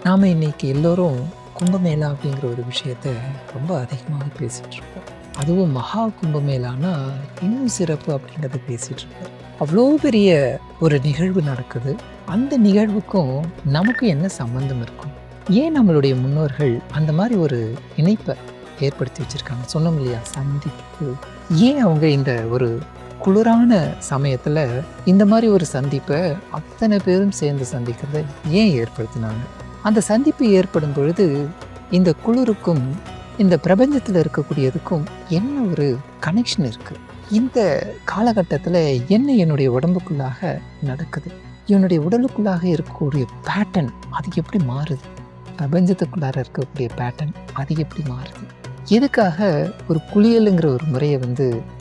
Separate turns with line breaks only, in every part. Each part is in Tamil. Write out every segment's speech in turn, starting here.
நாம் இன்னைக்கு எல்லோரும் கும்பமேளா அப்படிங்கிற ஒரு விஷயத்த ரொம்ப அதிகமாக பேசிகிட்டு இருக்கோம். அதுவும் மகா கும்பமேளானா இன்னும் சிறப்பு அப்படிங்கிறத பேசிகிட்டு இருக்கோம். அவ்வளோ பெரிய ஒரு நிகழ்வு நடக்குது. அந்த நிகழ்வுக்கும் நமக்கு என்ன சம்பந்தம் இருக்கும்? ஏன் நம்மளுடைய முன்னோர்கள் அந்த மாதிரி ஒரு இணைப்பை ஏற்படுத்தி வச்சுருக்காங்க? சொன்னோம் இல்லையா, சந்திப்பு. ஏன் அவங்க இந்த ஒரு குளிரான சமயத்தில் இந்த மாதிரி ஒரு சந்திப்பை அத்தனை பேரும் சேர்ந்து சந்திக்கிறத ஏன் ஏற்படுத்தினாங்க? அந்த சந்திப்பு ஏற்படும் பொழுது இந்த குளிருக்கும் இந்த பிரபஞ்சத்தில் இருக்கக்கூடியதுக்கும் என்ன ஒரு கனெக்ஷன் இருக்குது? இந்த காலகட்டத்தில் என்ன என்னுடைய உடம்புக்குள்ளாக நடக்குது? என்னுடைய உடலுக்குள்ளாக இருக்கக்கூடிய பேட்டர்ன் அது எப்படி மாறுது? பிரபஞ்சத்துக்குள்ளார இருக்கக்கூடிய பேட்டர்ன் அது எப்படி மாறுது? எதுக்காக ஒரு குளியலுங்கிற ஒரு முறையை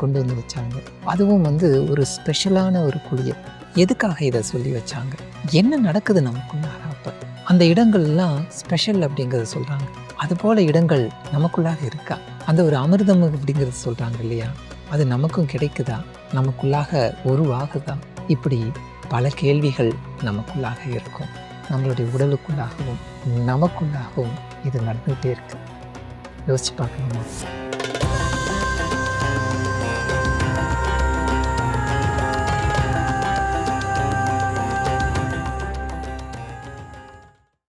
கொண்டு வந்து வச்சாங்க? அதுவும் ஒரு ஸ்பெஷலான ஒரு குளியல். எதுக்காக இதை சொல்லி வச்சாங்க? என்ன நடக்குது நமக்குள்ளாக? அப்போ அந்த இடங்கள்லாம் ஸ்பெஷல் அப்படிங்கிறத சொல்கிறாங்க. அதுபோல் இடங்கள் நமக்குள்ளாக இருக்கா? அந்த ஒரு அமிர்தம் அப்படிங்கிறது சொல்கிறாங்க இல்லையா, அது நமக்கும் கிடைக்குதா? நமக்குள்ளாக உருவாகுதா? இப்படி பல கேள்விகள் நமக்குள்ளாக இருக்கும். நம்மளுடைய உடலுக்குள்ளாகவும் நமக்குள்ளாகவும் இது நடந்துகிட்டே இருக்கு. யோசிச்சு பார்க்கணுமா?